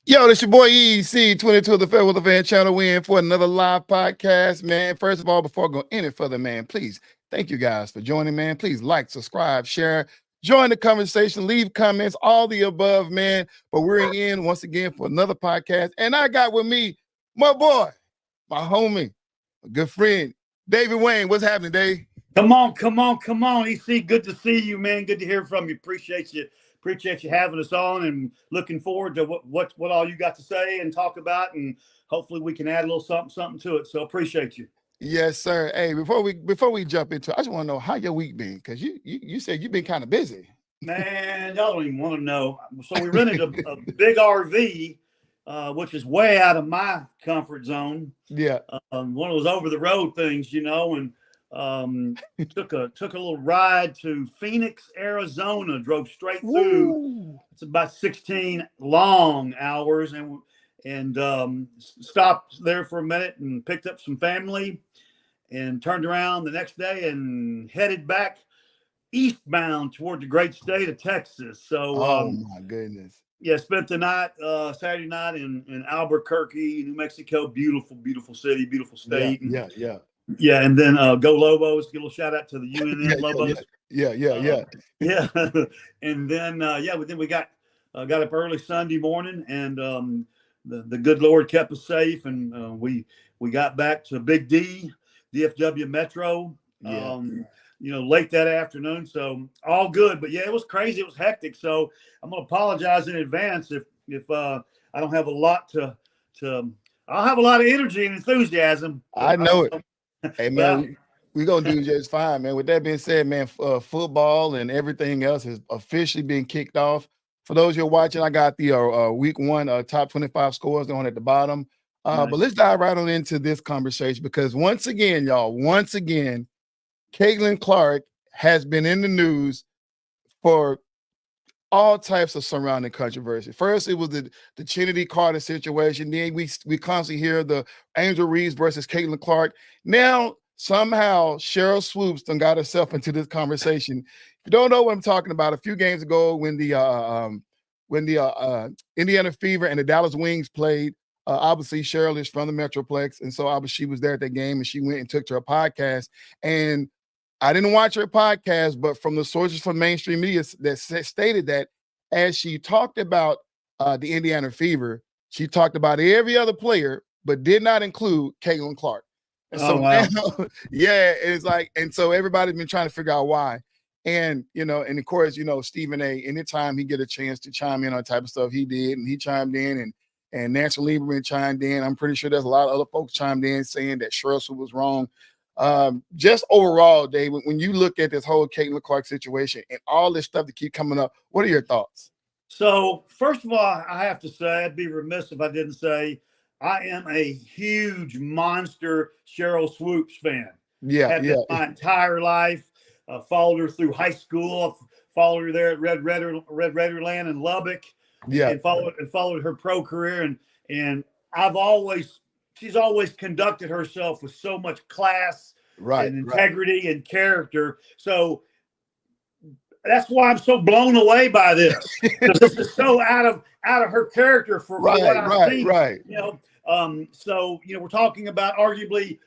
Yo, this your boy EC22 of the FairWeather Fan channel. We in for another live podcast, man. First of all, before I go any further, man, please, thank you guys for joining, man. Please like, subscribe, share, join the conversation, leave comments, all the above, man. But we're in once again for another podcast. And I got with me my boy, my homie, my good friend, David Wayne. What's happening, Dave? Come on, EC. Good to see you, man. Good to hear from you. Appreciate you having us on, and looking forward to what all you got to say and talk about, and hopefully we can add a little something to it. So appreciate you. Yes, sir. Hey, before we jump into it, I just want to know how your week been, because you said you've been kind of busy. Man, y'all don't even want to know. So we rented a big RV, which is way out of my comfort zone. Yeah. One of those over the road things, and took a little ride to Phoenix, Arizona, drove straight through. Woo. It's about 16 long hours, and stopped there for a minute and picked up some family, and turned around the next day and headed back eastbound toward the great state of Texas. So oh my goodness. Yeah, spent the night, Saturday night in Albuquerque, New Mexico. Beautiful city, beautiful state. Yeah. Yeah, and then go Lobos. Give a little shout out to the UNN Lobos. Yeah. And then then we got up early Sunday morning, and the good Lord kept us safe, and we got back to Big D, DFW Metro. Yeah. Late that afternoon. So all good, but yeah, it was crazy. It was hectic. So I'm gonna apologize in advance if I don't have a lot to. I'll have a lot of energy and enthusiasm. I know it. Hey, man, we're going to do just fine, man. With that being said, man, football and everything else has officially been kicked off. For those who are watching, I got the week one top 25 scores on at the bottom. Nice. But let's dive right on into this conversation, because once again, Caitlin Clark has been in the news for all types of surrounding controversy. First, it was the Trinity Carter situation. Then we constantly hear the Angel Reeves versus Caitlin Clark. Now, somehow, Cheryl Swoops done got herself into this conversation. If you don't know what I'm talking about, a few games ago when the Indiana Fever and the Dallas Wings played, obviously Cheryl is from the Metroplex, and so obviously she was there at the game, and she went and took to her podcast. And I didn't watch her podcast, but from the sources from mainstream media that stated that as she talked about the Indiana Fever, she talked about every other player, but did not include Caitlin Clark. And so wow. now, it's like, and so everybody's been trying to figure out why. And, and of course, Stephen A., anytime he get a chance to chime in on type of stuff, he did, and he chimed in, and Nancy Lieberman chimed in. I'm pretty sure there's a lot of other folks chimed in saying that Scherzer was wrong. Just overall, Dave, when you look at this whole Caitlin Clark situation and all this stuff that keep coming up, what are your thoughts? So first of all, I have to say, I'd be remiss if I didn't say I am a huge monster Cheryl Swoops fan. Have been my entire life. Followed her through high school. Followed her there at Red Redderland in Lubbock. Yeah, and followed her pro career, and she's always conducted herself with so much class, and integrity and character. So that's why I'm so blown away by this. This is so out of her character for what I've seen. So we're talking about arguably,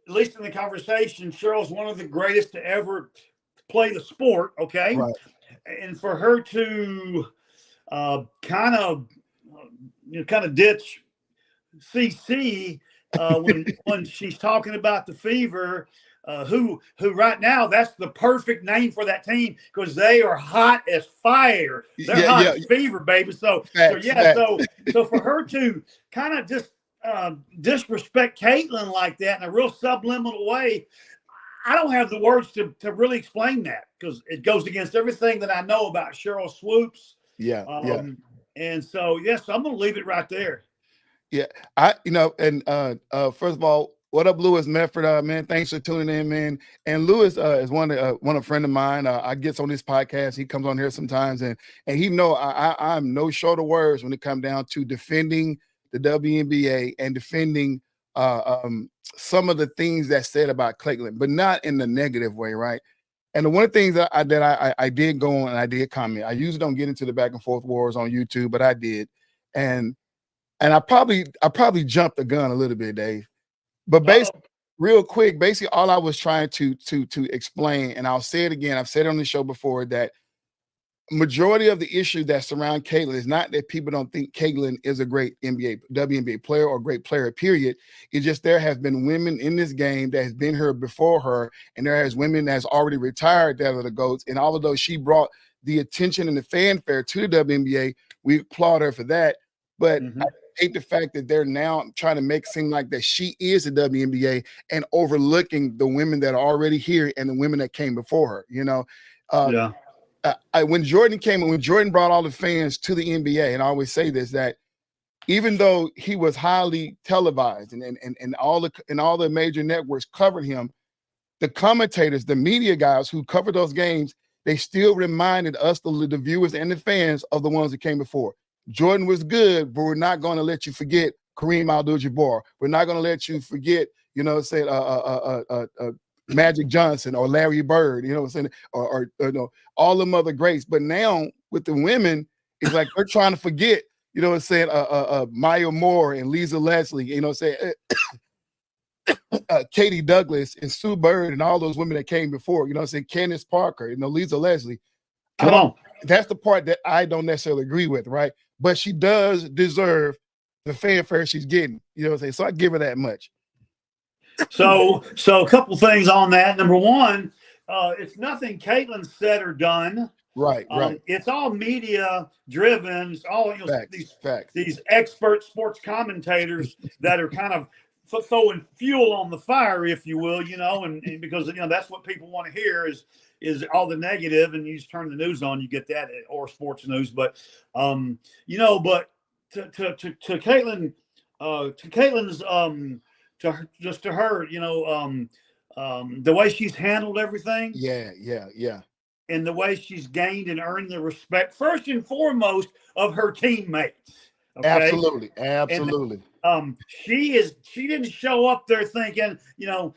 at least in the conversation, Cheryl's one of the greatest to ever play the sport. Okay, and for her to kind of ditch CC when she's talking about the Fever, who right now, that's the perfect name for that team, because they are hot as fire. They're hot as Fever, baby. So for her to kind of just disrespect Caitlin like that in a real subliminal way, I don't have the words to really explain that, because it goes against everything that I know about Cheryl Swoops. And so, yes, I'm going to leave it right there. Yeah, first of all, what up, Lewis Medford? Man, thanks for tuning in, man. And Lewis is one a friend of mine. I gets on this podcast. He comes on here sometimes, and he know I'm no short of words when it comes down to defending the WNBA and defending some of the things that said about Caitlin, but not in the negative way, right? And the one of the things that I did go on and I did comment. I usually don't get into the back and forth wars on YouTube, but I did. And I probably jumped the gun a little bit, Dave. But basically, real quick, basically all I was trying to explain, and I'll say it again, I've said it on the show before, that majority of the issue that surround Caitlin is not that people don't think Caitlin is a great WNBA player or great player, period. It's just there has been women in this game that has been here before her, and there has women that's already retired that are the GOATs. And although she brought the attention and the fanfare to the WNBA, we applaud her for that. But I hate the fact that they're now trying to make it seem like that she is the WNBA and overlooking the women that are already here and the women that came before her, you know? When Jordan came and when Jordan brought all the fans to the NBA, and I always say this, that even though he was highly televised and all the major networks covered him, the commentators, the media guys who covered those games, they still reminded us, the viewers and the fans, of the ones that came before. Jordan was good, but we're not going to let you forget Kareem Abdul-Jabbar. We're not going to let you forget, you know, say Magic Johnson or Larry Bird, you know what I'm saying, or you know, all the other greats. But now with the women, it's like they're trying to forget, you know what I'm saying, Maya Moore and Lisa Leslie, you know what I'm saying, Katie Douglas and Sue Bird and all those women that came before, you know what I'm saying, Candace Parker, you know, Lisa Leslie. That's the part that I don't necessarily agree with, right? But she does deserve the fanfare she's getting, you know what I'm saying? So I give her that much. So a couple things on that. Number one, it's nothing Caitlin said or done. Right. It's all media driven. It's all, you know, these expert sports commentators that are kind of throwing fuel on the fire, if you will, you know, and because, you know, that's what people want to hear is all the negative, and you just turn the news on, you get that, or sports news. But you know, but to Caitlin, to Caitlin's to her, you know, the way she's handled everything. Yeah. And the way she's gained and earned the respect, first and foremost, of her teammates. Okay? Absolutely. And, she didn't show up there thinking, you know,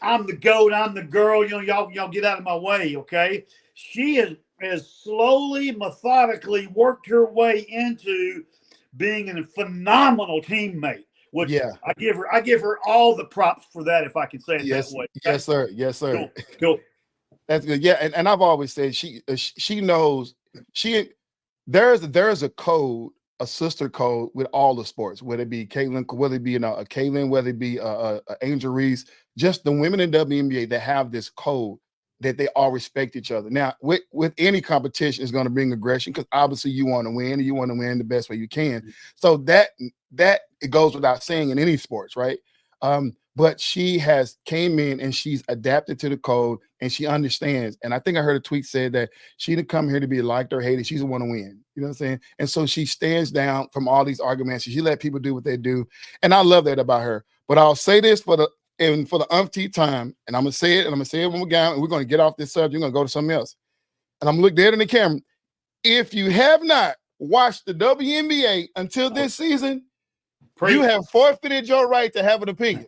I'm the GOAT, I'm the girl, you know, y'all get out of my way, okay? She has slowly, methodically worked her way into being a phenomenal teammate. Which I give her all the props for that, if I can say it that way. Okay? Yes, sir. Cool. That's good. Yeah, and I've always said she knows there's a code, a sister code with all the sports, whether it be Caitlin, whether it be a Caitlin, whether it be Angel Reese, just the women in WNBA that have this code that they all respect each other. Now, with any competition, it's going to bring aggression because obviously you want to win and you want to win the best way you can. So that it goes without saying in any sports, right? But she has came in and she's adapted to the code and she understands. And I think I heard a tweet said that she didn't come here to be liked or hated. She's the one to win. You know what I'm saying? And so she stands down from all these arguments. She let people do what they do. And I love that about her. But I'll say this for the umpteenth time, and I'm gonna say it, and I'm gonna say it when we're down, and we're gonna get off this subject. We're gonna go to something else. And I'm gonna look dead in the camera. If you have not watched the WNBA until this season, you have forfeited your right to have an opinion.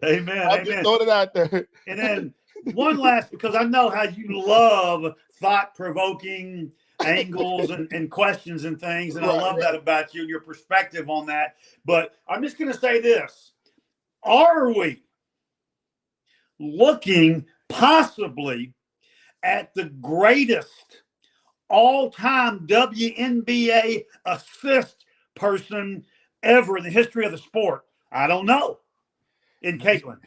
Amen. I'll just throw it out there. And then one last, because I know how you love thought-provoking angles and questions and things, and I love that about you and your perspective on that. But I'm just going to say this. Are we looking possibly at the greatest all-time WNBA assist person ever in the history of the sport? I don't know. In Caitlin.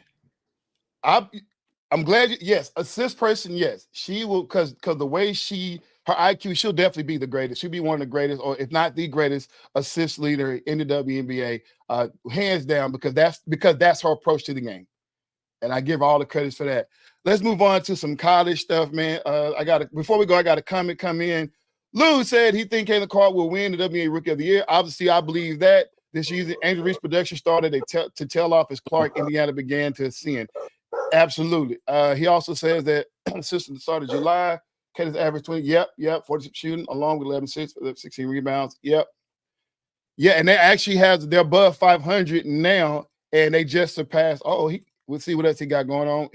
I'm glad yes, assist person, yes. She will, because the way her IQ, she'll definitely be the greatest. She'll be one of the greatest, or if not the greatest, assist leader in the WNBA, hands down, because that's her approach to the game. And I give her all the credits for that. Let's move on to some college stuff, man. Before we go, I got a comment come in. Lou said he think Caitlin Clark will win the WNBA Rookie of the Year. Obviously, I believe that. This season, Angel Reese production started to tail off as Clark, Indiana began to ascend. Absolutely. He also says that since the start of July, Caitlyn's average 20. Yep. 40 shooting, along with 11-6, 16 rebounds. Yep. Yeah, and they actually they're above 500 now, and they just surpassed. We'll see what else he got going on.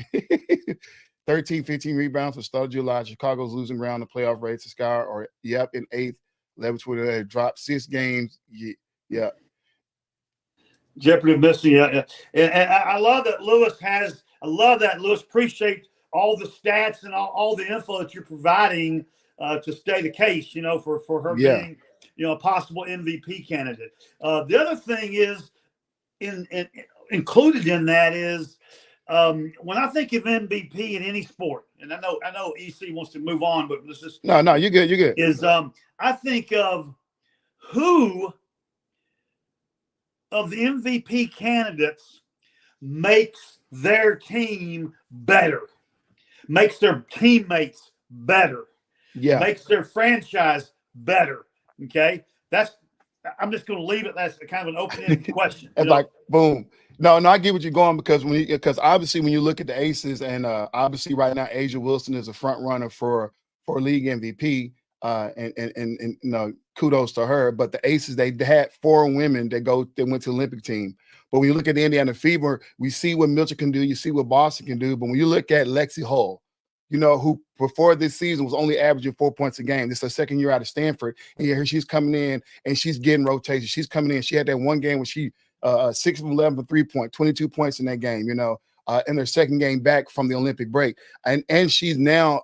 13, 15 rebounds for start of July. Chicago's losing ground in playoff race. The Sky are in 8th. 11 20, dropped 6 games. Yeah. Jeopardy of missing. Yeah. And I love that Lewis has. I love that Lewis. Appreciate all the stats and all the info that you're providing to stay the case. For her being a possible MVP candidate. The other thing is included in that is when I think of MVP in any sport, and I know EC wants to move on, but let's just no, you're good. Is I think of who of the MVP candidates makes their team better, makes their teammates better, makes their franchise better. Okay, I'm just going to leave it. That's kind of an open-ended question. It's like boom. No, I get what you're going because obviously when you look at the Aces and obviously right now Asia Wilson is a front runner for league MVP. And kudos to her. But the Aces, they had 4 women that went to the Olympic team. But when you look at the Indiana Fever, we see what Mitchell can do. You see what Boston can do. But when you look at Lexi Hull, who before this season was only averaging 4 points a game. This is her second year out of Stanford. And here she's coming in and she's getting rotation. She's coming in. She had that one game where she 6 of 11 for 3-point, 22 points in that game, in her second game back from the Olympic break. And she's now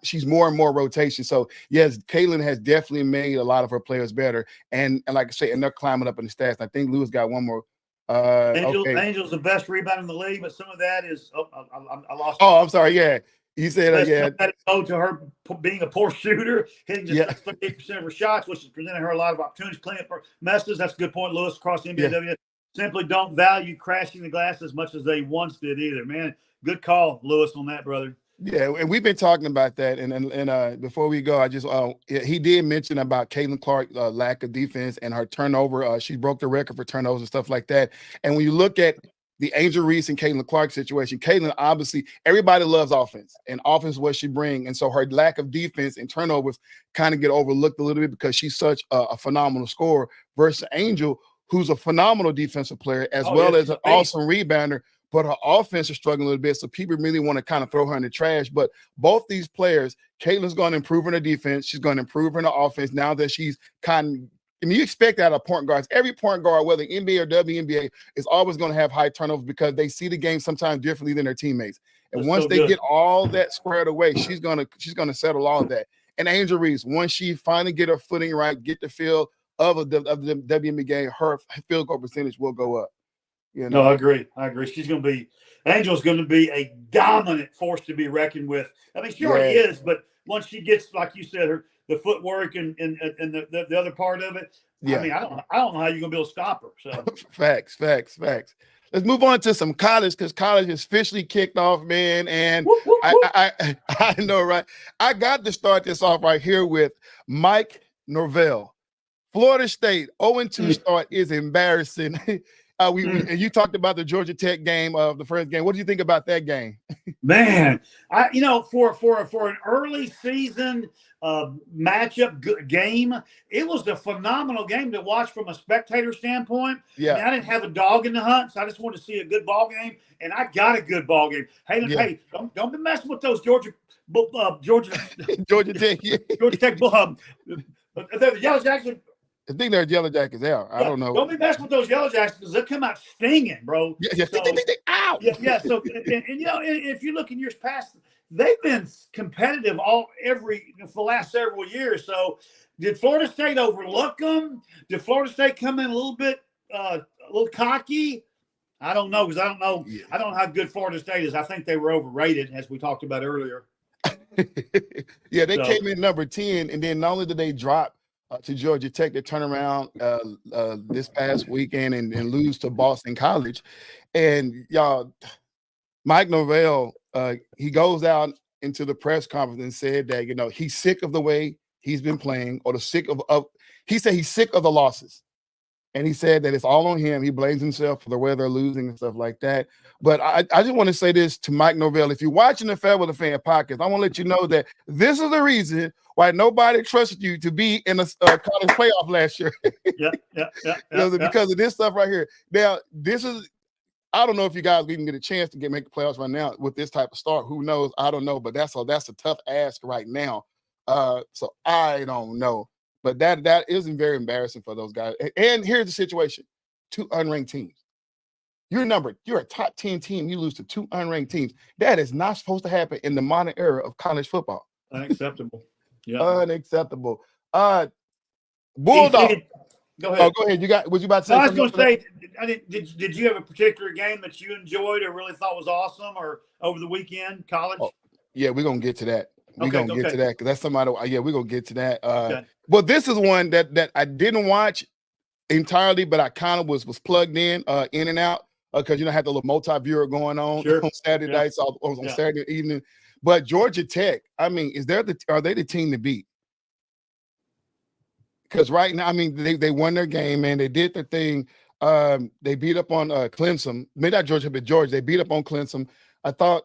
she's more and more rotation. So yes, Caitlin has definitely made a lot of her players better. And like I say, and they're climbing up in the stats. I think Lewis got one more. Angel's the best rebound in the league, but some of that is I lost. Oh, I'm sorry. Yeah. He said, that go to her being a poor shooter, hitting just 38% of her shots, which is presenting her a lot of opportunities, cleaning up her messes. That's a good point, Lewis, across the NBA. Yeah. Simply don't value crashing the glass as much as they once did either. Man, good call, Lewis, on that, brother. Yeah, and we've been talking about that. And before we go, I just he did mention about Caitlin Clark's lack of defense and her turnover. She broke the record for turnovers and stuff like that. And when you look at the Angel Reese and Caitlin Clark situation, Caitlin, obviously, everybody loves offense, and offense is what she brings. And so her lack of defense and turnovers kind of get overlooked a little bit because she's such a phenomenal scorer versus Angel, who's a phenomenal defensive player as as an awesome rebounder. But her offense is struggling a little bit, so people really want to kind of throw her in the trash. But both these players, Caitlin's going to improve in her defense. She's going to improve in her offense now that she's you expect that out of point guards. Every point guard, whether NBA or WNBA, is always going to have high turnovers because they see the game sometimes differently than their teammates. And once they get all that squared away, she's gonna settle all of that. And Angel Reese, once she finally get her footing right, get the feel of the WNBA game, her field goal percentage will go up. No, I agree. Angel's going to be a dominant force to be reckoned with. I mean, she already is, but once she gets, like you said, the footwork and the other part of it, I mean, I don't know how you're going to be able to stop her. So Facts. Let's move on to some college because college is officially kicked off, man. And I know, right? I got to start this off right here with Mike Norvell. Florida State 0-2 start is embarrassing. And you talked about the Georgia Tech game of the first game. What do you think about that game? Man, for an early season matchup game, it was a phenomenal game to watch from a spectator standpoint. Yeah, and I didn't have a dog in the hunt, so I just wanted to see a good ball game, and I got a good ball game. Hey, don't be messing with those Georgia Tech, Georgia Tech, the Yellow Jackets. I think they're Yellow Jackets. I don't know. Don't be messing with those Yellow Jackets because they'll come out stinging, bro. Yeah. So, ow. Yeah. So, and if you look in years past, they've been competitive for the last several years. So, did Florida State overlook them? Did Florida State come in a little bit, a little cocky? I don't know because I don't know. Yeah. I don't know how good Florida State is. I think they were overrated, as we talked about earlier. Yeah, they came in number 10, and then not only did they drop to Georgia Tech, to turn around this past weekend and lose to Boston College. And y'all, Mike Norvell, he goes out into the press conference and said that, he's sick of the way he's been playing, or he said he's sick of the losses. And he said that it's all on him. He blames himself for the way they're losing and stuff like that. But I just want to say this to Mike Norvell. If you're watching the FairWeather Fan Podcast, I want to let you know that this is the reason why nobody trusted you to be in a college playoff last year. Yeah. Because of this stuff right here. Now, I don't know if you guys even get a chance to make the playoffs right now with this type of start. Who knows? I don't know. But that's a tough ask right now. So I don't know. But that isn't very embarrassing for those guys. And here's the situation: 2 unranked teams. You're a top 10 team. You lose to 2 unranked teams. That is not supposed to happen in the modern era of college football. Unacceptable. Yeah. Unacceptable. Bulldog. Go ahead. Oh, go ahead. Was you about to say? No, I was going to say, did you have a particular game that you enjoyed or really thought was awesome, or over the weekend, college? Oh, yeah, we're gonna get to that. We're gonna get to that because that's somebody. Yeah, we're gonna get to that. Well, this is one that I didn't watch entirely, but I kind of was plugged in and out because I had the little multi-viewer going on on Saturday nights, on Saturday evening. But Georgia Tech, I mean, are they the team to beat? Because right now, I mean, they won their game, man. They did their thing. They beat up on Clemson. Maybe not Georgia, but Georgia. They beat up on Clemson. I thought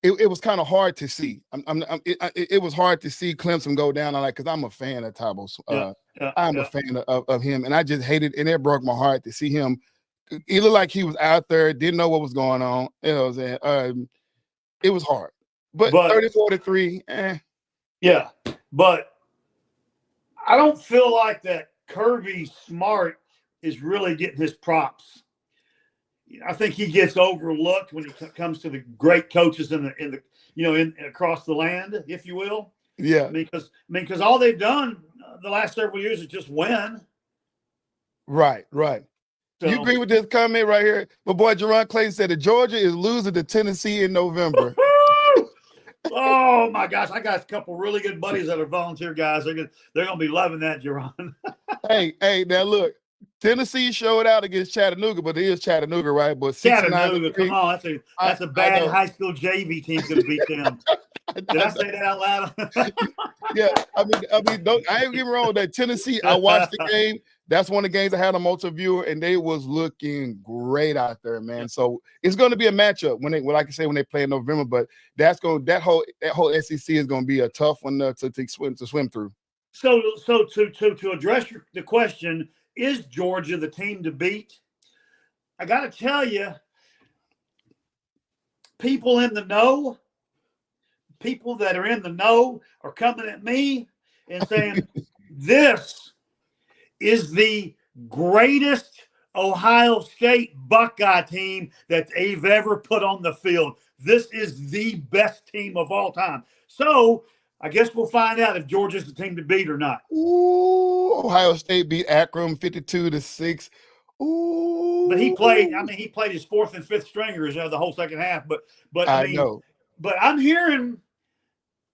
it was kind of hard to see. It was hard to see Clemson go down on that because I'm a fan of Tabos. I'm a fan of him, and I just hated, and it broke my heart to see him. He looked like he was out there, didn't know what was going on. It was hard, but 34-3. Yeah, but I don't feel like that Kirby Smart is really getting his props. I think he gets overlooked when it comes to the great coaches in across the land, if you will. Yeah, because all they've done the last several years is just win. Right. So, you agree with this comment right here? My boy Jerron Clayton said that Georgia is losing to Tennessee in November. Oh my gosh, I got a couple really good buddies that are volunteer guys. They're gonna be loving that, Jerron. hey, now look, Tennessee showed out against Chattanooga, but it is Chattanooga, right? But Chattanooga, come on, that's a bad high school JV team's gonna beat them. Did I say that out loud? Yeah, I mean, I ain't getting wrong with that. Tennessee, I watched the game. That's one of the games I had on multi-viewer, and they was looking great out there, man. So it's going to be a matchup when they play in November. But that whole SEC is going to be a tough one to swim through. So to address the question, is Georgia the team to beat? I got to tell you, people in the know. People that are in the know are coming at me and saying, this is the greatest Ohio State Buckeye team that they've ever put on the field. This is the best team of all time. So I guess we'll find out if Georgia's the team to beat or not. Ooh, Ohio State beat Akron 52-6. Ooh. But he played his fourth and fifth stringers the whole second half. But I know. But I'm hearing,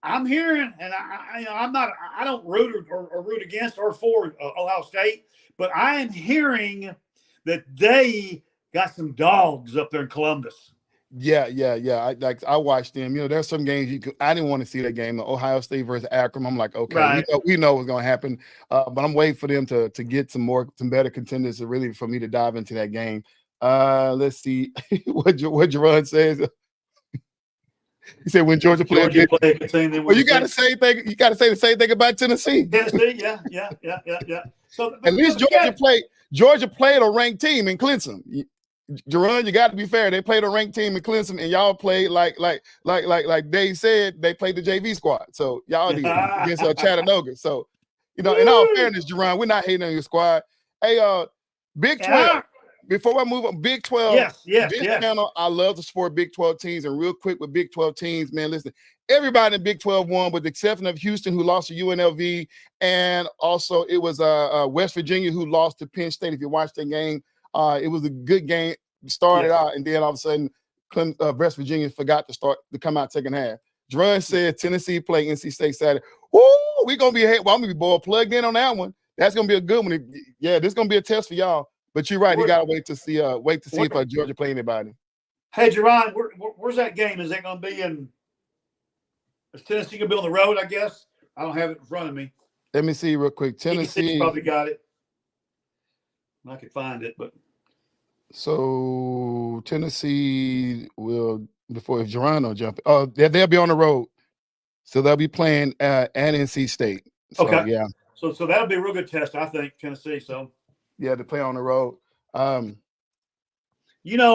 and I don't root or root against or for Ohio State, but I am hearing that they got some dogs up there in Columbus. Yeah. I watched them. There's some games I didn't want to see that game. The Ohio State versus Akron. I'm like, okay, right. we know what's going to happen, but I'm waiting for them to get some better contenders for me to dive into that game. Let's see what Jerron says. He said when Georgia played a good team, well, you got to say the same thing about Tennessee. Tennessee, yeah. So at least Georgia played a ranked team in Clemson. Jerron, you got to be fair. They played a ranked team in Clemson, and y'all played like Dave said, they played the JV squad. So y'all did against Chattanooga. So in all fairness, Jerron, we're not hating on your squad. Hey, Big 12. Before I move on, Big 12. Yes. Channel, I love to support Big 12 teams. And real quick with Big 12 teams, man, listen, everybody in Big 12 won with the exception of Houston, who lost to UNLV. And also it was West Virginia who lost to Penn State. If you watched that game, it was a good game. Started out, and then all of a sudden, West Virginia forgot to come out second half. Jerron said Tennessee play NC State Saturday. Woo, we're going to be I'm going to be plugged in on that one. That's going to be a good one. Yeah, this is going to be a test for y'all. But you're right. You got to wait to see if Georgia play anybody. Hey, Jerron, where's that game? Is that going to be in? Is Tennessee going to be on the road? I guess I don't have it in front of me. Let me see real quick. Tennessee probably got it. I could find it, but so Tennessee will before if Jerron will jump. Oh, they'll be on the road, so they'll be playing at NC State. So, okay, yeah. So that'll be a real good test, I think. Tennessee. So. Yeah, to play on the road. Being an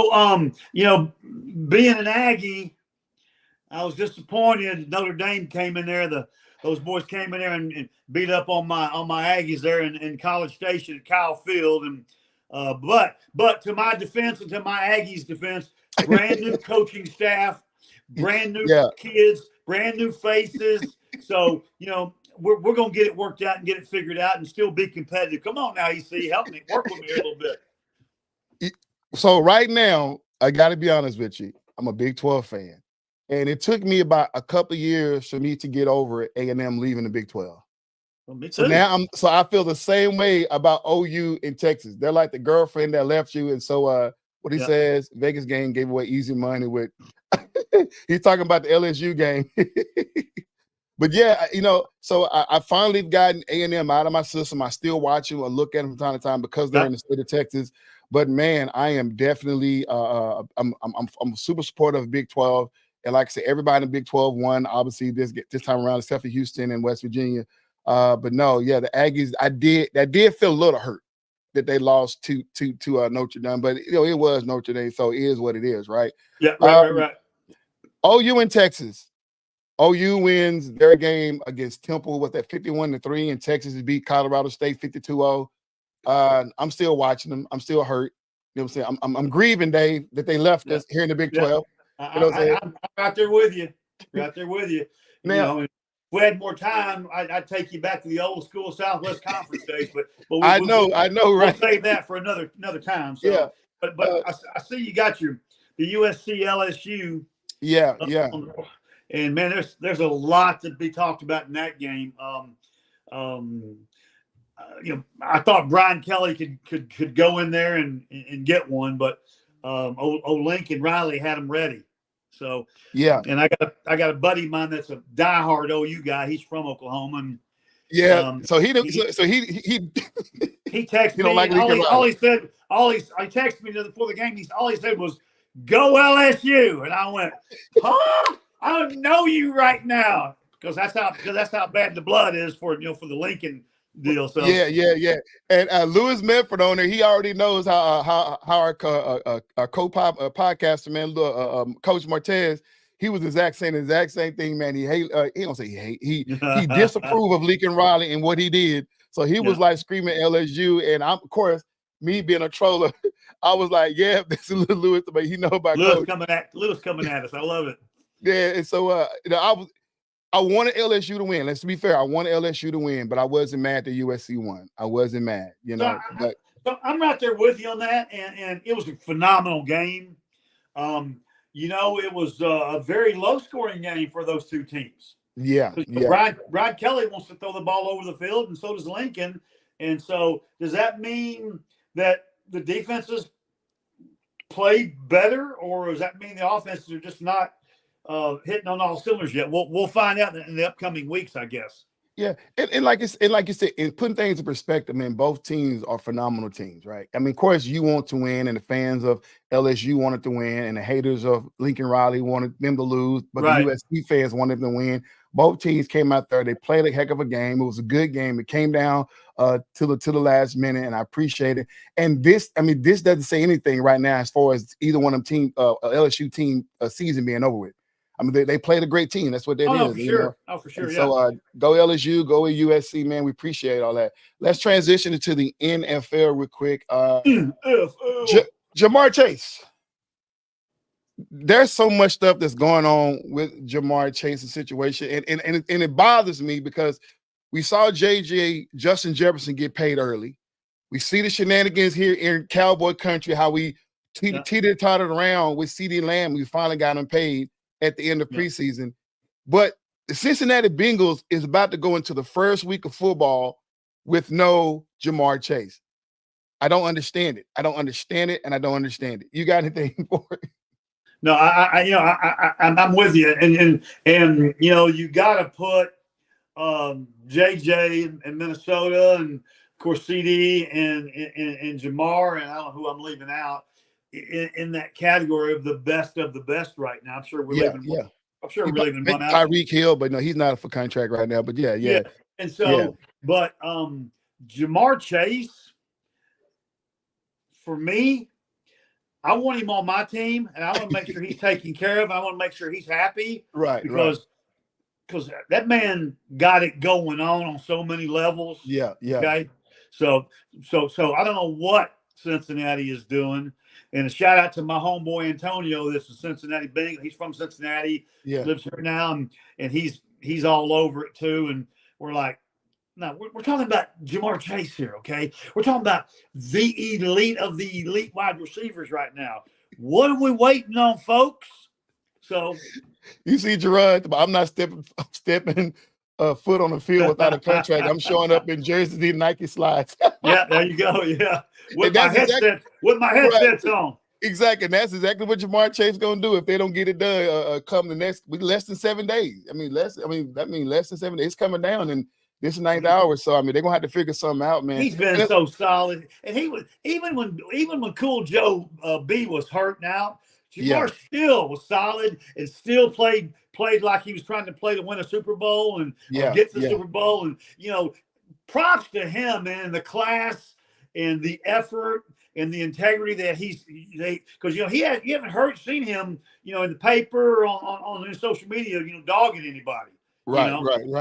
Aggie, I was disappointed. Notre Dame came in there, the those boys came in there and beat up on my Aggies there in College Station at Kyle Field. And but to my defense and to my Aggies' defense, brand new coaching staff, brand new kids, brand new faces. So we're gonna get it worked out and get it figured out and still be competitive. Come on now, EC, help me work with me a little bit. So right now, I got to be honest with you. I'm a Big 12 fan, and it took me about a couple of years for me to get over A&M leaving the Big 12. Well, me too. So now I feel the same way about OU in Texas. They're like the girlfriend that left you, and so what he says, Vegas game gave away easy money with. He's talking about the LSU game. But yeah, so I finally gotten A&M out of my system. I still watch them or look at them from time to time because they're in the state of Texas. But man, I am definitely I'm super supportive of Big 12. And like I said, everybody in Big 12 won. Obviously, this time around, except for Houston and West Virginia. But no, yeah, the Aggies, that did feel a little hurt that they lost to Notre Dame. But it was Notre Dame, so it is what it is, right? Yeah, right. OU in Texas. OU wins their game against Temple with that 51-3, and Texas beat Colorado State 52-0. I'm still watching them. I'm still hurt. You know what I'm saying? I'm grieving, Dave, that they left us here in the Big 12. I'm right there with you. Right there with you. Now, if we had more time, I'd take you back to the old school Southwest Conference days. But I know, right? We'll save that for another time. So, yeah. But I see you got the USC LSU. Yeah. And man, there's a lot to be talked about in that game. I thought Brian Kelly could go in there and get one, but Lincoln Riley had him ready. So yeah, and I got a buddy of mine that's a diehard OU guy. He's from Oklahoma, and so he texted me. Don't like he texted me before the game. All he said was, "Go LSU," and I went, "Huh? I don't know you right now," because that's how bad the blood is for the Lincoln deal. So yeah. And Louis Medford on there, he already knows how our podcaster, man, Coach Martez, he was saying the exact same thing, man. He don't say he hate. He disapproved of Lincoln Riley and what he did. So he was like screaming LSU, and I'm, of course, me being a troller, I was like, yeah, this is Louis, but he know about Louis coming at us. I love it. Yeah, and so I wanted LSU to win. Let's be fair. I wanted LSU to win, but I wasn't mad that USC won. I wasn't mad, So I'm right there with you on that, and it was a phenomenal game. It was a very low-scoring game for those two teams. Yeah. Brian Kelly wants to throw the ball over the field, and so does Lincoln. And so, does that mean that the defenses played better, or does that mean the offenses are just not hitting on all cylinders yet? We'll find out in the upcoming weeks, I guess. Yeah, and like you said, in putting things in perspective, man, both teams are phenomenal teams, right? I mean, of course, you want to win, and the fans of LSU wanted to win, and the haters of Lincoln Riley wanted them to lose, but the USC fans wanted them to win. Both teams came out there; they played a heck of a game. It was a good game. It came down to the last minute, and I appreciate it. And this doesn't say anything right now as far as either one of them team, LSU team season being over with. I mean, they played a great team. That's what that is. For sure. Oh, for sure. And so go LSU, go USC, man. We appreciate all that. Let's transition into the NFL real quick. Jamar Chase. There's so much stuff that's going on with Jamar Chase's situation, and it bothers me because we saw Justin Jefferson get paid early. We see the shenanigans here in Cowboy country, how we teeter-tottered around with CeeDee Lamb. We finally got him paid at the end of preseason. But the Cincinnati Bengals is about to go into the first week of football with no Jamar Chase. I don't understand it. I don't understand it, and I don't understand it. You got anything for it? No, I'm with you, and you got to put JJ in Minnesota, and of course CD and Jamar, and I don't know who I'm leaving out in that category of the best right now. I'm sure we're leaving one out. Tyreek Hill, but no, he's not for contract right now. But yeah. And so, but Jamar Chase, for me, I want him on my team, and I want to make sure he's taken care of. I want to make sure he's happy, right? Because because that man got it going on so many levels. Yeah. Okay. So I don't know what Cincinnati is doing. And a shout out to my homeboy Antonio. This is Cincinnati Bengal. He's from Cincinnati. Yeah. Lives here now, and he's all over it too. And we're like, no, we're talking about Jamar Chase here, okay? We're talking about the elite of the elite wide receivers right now. What are we waiting on, folks? So you see, Gerard, I'm not stepping a foot on the field without a contract. I'm showing up in jerseys and Nike slides. Yeah, there you go. Yeah, with my headsets on. Exactly, and that's exactly what Jamar Chase is gonna do if they don't get it done. Come the next less than 7 days. That means less than 7 days. It's coming down, and this is 9th hour. So I mean, they're gonna have to figure something out, man. He's been so solid, and he was even when Cool Joe B was hurting out. Jamar still was solid and still played like he was trying to play to win a Super Bowl and get to the Super Bowl. And props to him, man, the class and the effort and the integrity that because you haven't seen him in the paper or on social media dogging anybody. Right.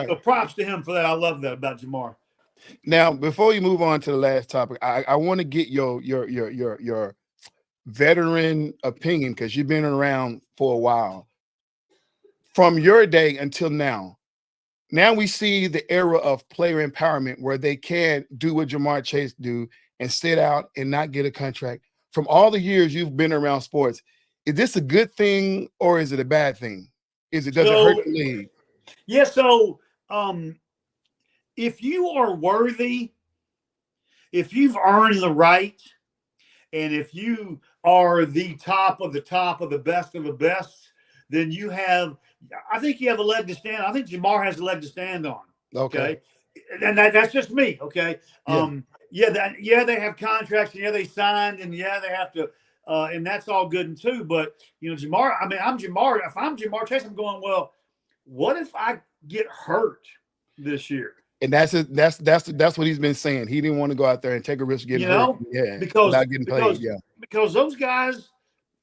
So props to him for that. I love that about Jamar. Now, before you move on to the last topic, I want to get your veteran opinion, because you've been around for a while. From your day until now we see the era of player empowerment where they can do what Jamar Chase do and sit out and not get a contract. From all the years you've been around sports, is this a good thing or is it a bad thing? Does it hurt the league? Yeah, so if you are worthy, if you've earned the right, and if you are the top of the best of the best, then I think you have a leg to stand. I think Jamar has a leg to stand on. Okay. And that's just me. Okay. They have contracts, and they signed, and they have to, and that's all good and too. But Jamar, I'm Jamar. If I'm Jamar Chase, I'm going, well, what if I get hurt this year? And that's what he's been saying. He didn't want to go out there and take a risk getting hurt. Yeah, without getting paid. Because those guys,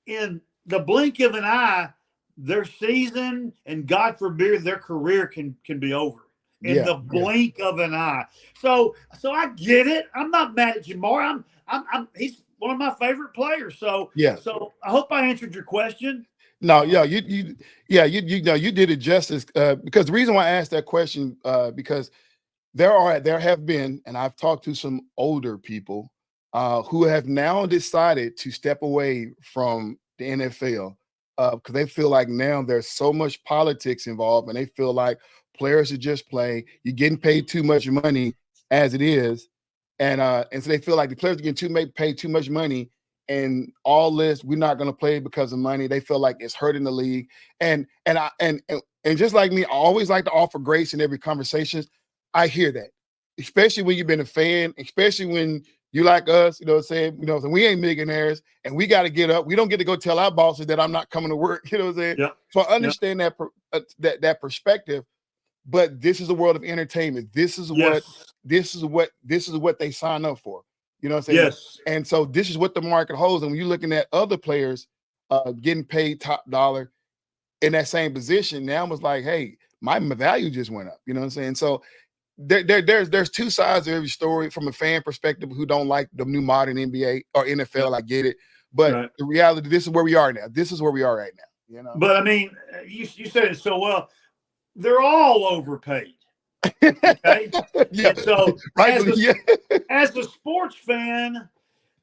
in the blink of an eye, their season and God forbid their career can be over in the blink of an eye. So I get it. I'm not mad at Jamar. He's one of my favorite players. So I hope I answered your question. No, you did it justice, because the reason why I asked that question, because there have been, and I've talked to some older people who have now decided to step away from the NFL because they feel like now there's so much politics involved, and they feel like players are just playing. You're getting paid too much money as it is, and so they feel like the players are getting paid too much money, and all this, we're not going to play because of money. They feel like it's hurting the league, and just like me, I always like to offer grace in every conversation. I hear that, especially when you've been a fan, especially when you like us, so we ain't millionaires and we got to get up. We don't get to go tell our bosses that I'm not coming to work. You know what I'm saying? Yeah. So I understand that perspective, but this is a world of entertainment. This is what they sign up for. You know what I'm saying? Yes. And so this is what the market holds. And when you're looking at other players getting paid top dollar in that same position, now it's like, hey, my value just went up. You know what I'm saying? So there's two sides of every story. From a fan perspective who don't like the new modern NBA or NFL, I get it. But the reality, this is where we are now. This is where we are right now. But you said it so well. They're all overpaid. Okay. So as a sports fan,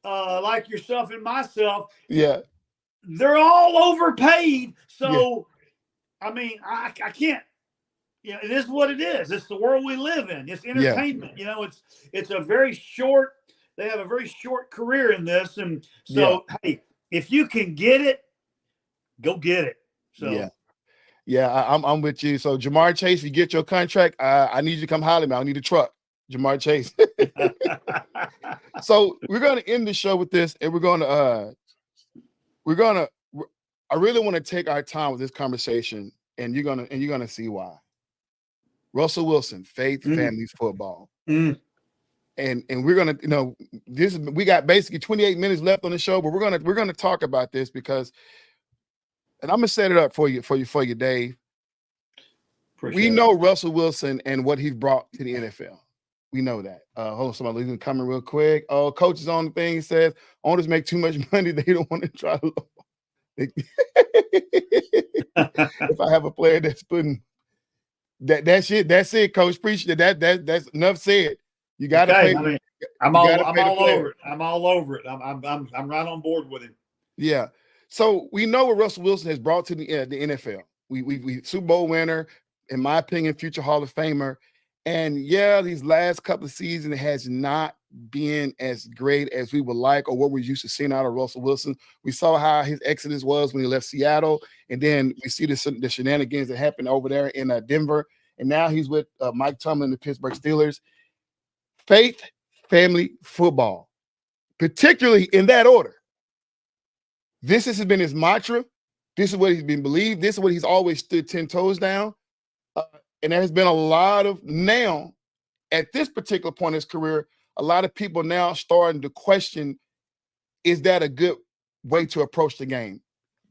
like yourself and myself, they're all overpaid. So I can't. It is what it is. It's the world we live in. It's entertainment. It's a very short. They have a very short career in this, and so hey, if you can get it, go get it. So I'm with you. So Jamar Chase, if you get your contract, I need you to come holler at me. I need a truck, Jamar Chase. So we're gonna end the show with this, and I really want to take our time with this conversation, and you're gonna see why. Russell Wilson, faith, families, football. And we're gonna, we got basically 28 minutes left on the show, but we're gonna talk about this because, and I'm gonna set it up for you, Dave. We know Russell Wilson and what he's brought to the NFL. We know that. Hold on, somebody leaving coming real quick. Oh, coach is on the thing. He says owners make too much money. They don't want to try to. If I have a player that's putting that's it, coach. Appreciate that's enough said. You got to pay. I mean, I'm all over it. I'm all over it. I'm right on board with him. Yeah. So we know what Russell Wilson has brought to the NFL. We Super Bowl winner, in my opinion, future Hall of Famer. And yeah, these last couple of seasons has not been as great as we would like or what we're used to seeing out of Russell Wilson. We saw how his exodus was when he left Seattle, and then we see the shenanigans that happened over there in Denver, and now he's with Mike Tomlin, the Pittsburgh Steelers. Faith, family, football, particularly in that order. This has been his mantra. This is what he's been believed. This is what he's always stood 10 toes down. And there has been a lot of now, at this particular point in his career, a lot of people now starting to question, is that a good way to approach the game?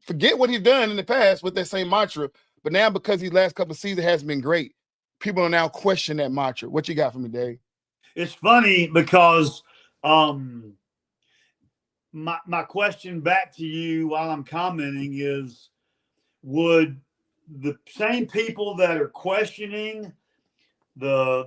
Forget what he's done in the past with that same mantra, but now because these last couple of seasons hasn't been great, people are now questioning that mantra. What you got for me, Dave? It's funny because my question back to you while I'm commenting is, would the same people that are questioning the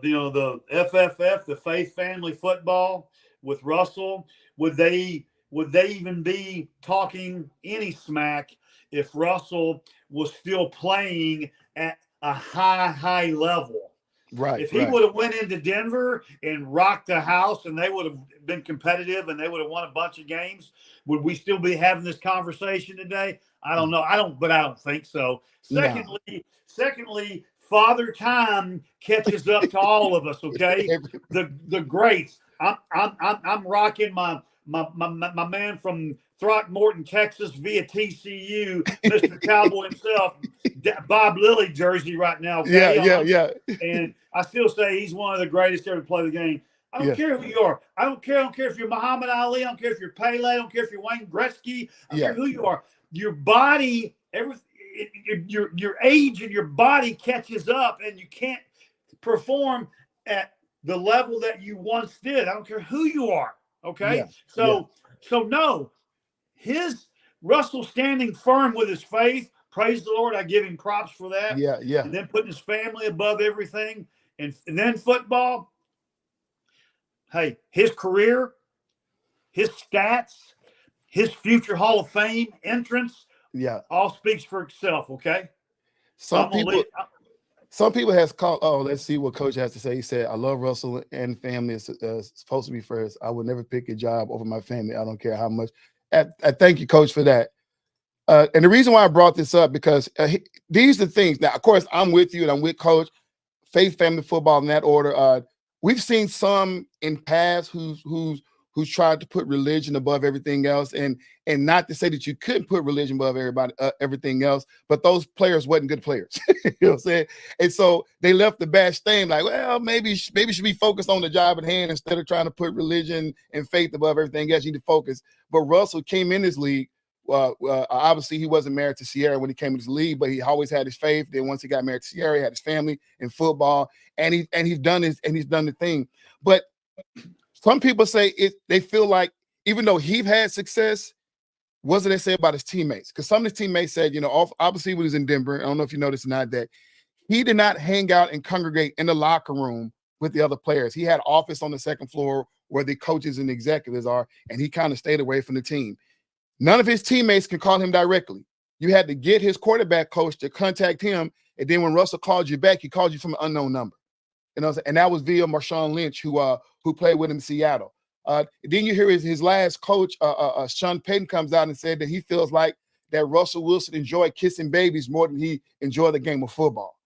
FFF, the faith family football with Russell, would they even be talking any smack if Russell was still playing at a high level? Right. If he would have went into Denver and rocked the house and they would have been competitive and they would have won a bunch of games, would we still be having this conversation today? I don't know. I don't think so. Secondly, Father Time catches up to all of us. Okay, the greats. I'm rocking my man from Throckmorton, Texas, via TCU, Mr. Cowboy himself, Bob Lilly jersey right now. Okay? Yeah. And I still say he's one of the greatest to ever play the game. I don't care who you are. I don't care if you're Muhammad Ali. I don't care if you're Pele. I don't care if you're Wayne Gretzky. I don't care who you are. Your body, your age and your body catches up, and you can't perform at the level that you once did. I don't care who you are. Okay, so no, his Russell standing firm with his faith. Praise the Lord. I give him props for that. Yeah. And then putting his family above everything, and then football. Hey, his career, his stats, his future Hall of Fame entrance, all speaks for itself. Okay. Some people has called. Oh, let's see what Coach has to say. He said, "I love Russell and family. It's supposed to be first. I would never pick a job over my family. I don't care how much." I thank you, Coach, for that. And the reason why I brought this up because these are the things. Now, of course, I'm with you and I'm with Coach. Faith, family, football in that order. We've seen some in past who's tried to put religion above everything else, and not to say that you couldn't put religion above everything else, but those players wasn't good players. You know what I'm saying? And so they left the bad stain like, well, maybe should be focused on the job at hand instead of trying to put religion and faith above everything else. You need to focus. But Russell came in this league. Obviously, he wasn't married to Sierra when he came into the league, but he always had his faith. Then once he got married to Sierra, he had his family in football, and he's done the thing. But some people say they feel like even though he had success, what did they say about his teammates? Because some of his teammates said, obviously when he was in Denver, I don't know if you noticed or not, that he did not hang out and congregate in the locker room with the other players. He had office on the second floor where the coaches and the executives are, and he kind of stayed away from the team. None of his teammates can call him directly. You had to get his quarterback coach to contact him, and then when Russell called you back, he called you from an unknown number. And that was via Marshawn Lynch, who played with him in Seattle. Then you hear his last coach, Sean Payton, comes out and said that he feels like that Russell Wilson enjoyed kissing babies more than he enjoyed the game of football.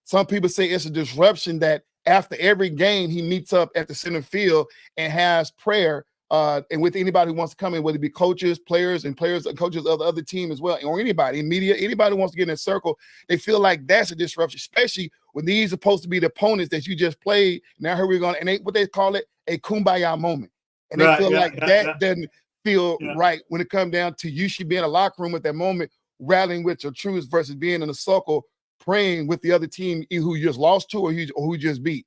Some people say it's a disruption that after every game he meets up at the center field and has prayer. And with anybody who wants to come in, whether it be coaches, players and coaches of the other team as well, or anybody in media, anybody who wants to get in a circle, they feel like that's a disruption, especially when these are supposed to be the opponents that you just played. Now here we're going, and what they call it, a kumbaya moment. And they feel like that doesn't feel right when it comes down to you should be in a locker room at that moment, rallying with your troops versus being in a circle praying with the other team who you just lost to or who you just beat.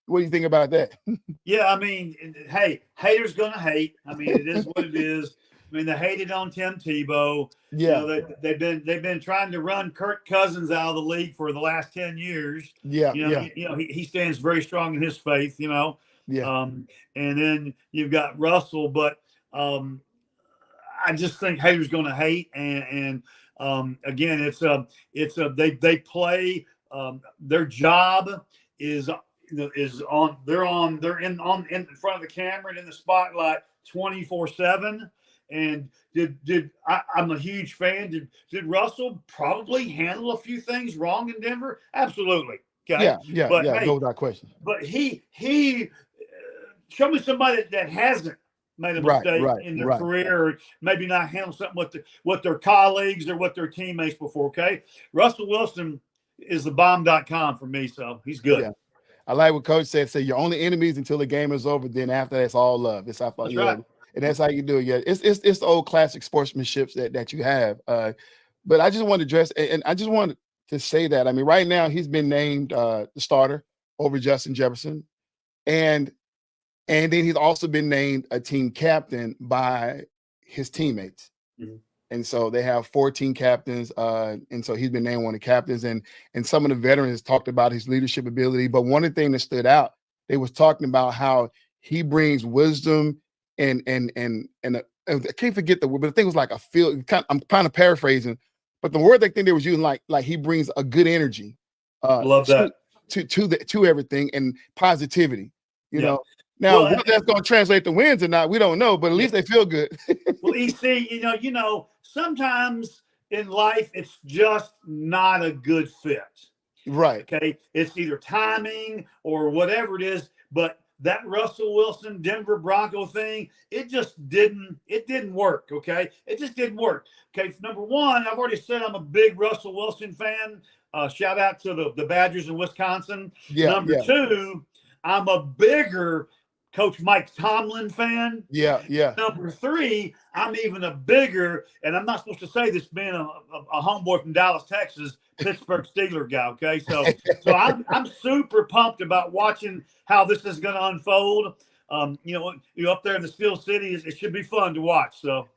What do you think about that? Yeah, I mean, hey, haters gonna hate. I mean, it is what it is. I mean, they hated on Tim Tebow. Yeah, They've been trying to run Kirk Cousins out of the league for the last 10 years. Yeah, he stands very strong in his faith. Yeah. And then you've got Russell, but I just think haters gonna hate. And again, they play. Their job is on. They're in front of the camera and in the spotlight 24/7. And I'm a huge fan. Did Russell probably handle a few things wrong in Denver? Absolutely. Okay. But hey, go without question. But he show me somebody that hasn't made a mistake in their career, or maybe not handle something with their colleagues or with their teammates before. Okay. Russell Wilson is the bomb.com for me. So he's good. Yeah. I like what Coach said. Say you're only enemies until the game is over. Then after that's all love. That's right. And that's how you do it. Yeah, it's the old classic sportsmanship that you have. But I just want to address, and I just wanted to say that. I mean, right now he's been named the starter over Justin Jefferson, and then he's also been named a team captain by his teammates. Mm-hmm. And so they have 14 captains, and so he's been named one of the captains. And some of the veterans talked about his leadership ability. But one of the things that stood out, they was talking about how he brings wisdom and I can't forget the word, but the thing was like a feel. I'm kind of paraphrasing, but the word I think they was using like he brings a good energy. Love that to everything and positivity. You know. Now, whether that's going to translate to wins or not, we don't know, but at least they feel good. Well, EC, sometimes in life, it's just not a good fit. Right. Okay. It's either timing or whatever it is, but that Russell Wilson, Denver Bronco thing, it didn't work. Okay. It just didn't work. Okay. Number one, I've already said I'm a big Russell Wilson fan. Shout out to the Badgers in Wisconsin. Number two, I'm a bigger Coach Mike Tomlin fan. Yeah. Number three, I'm even a bigger, and I'm not supposed to say this being a homeboy from Dallas, Texas, Pittsburgh Steeler guy. Okay, so I'm super pumped about watching how this is going to unfold. You're up there in the Steel City, it should be fun to watch. So.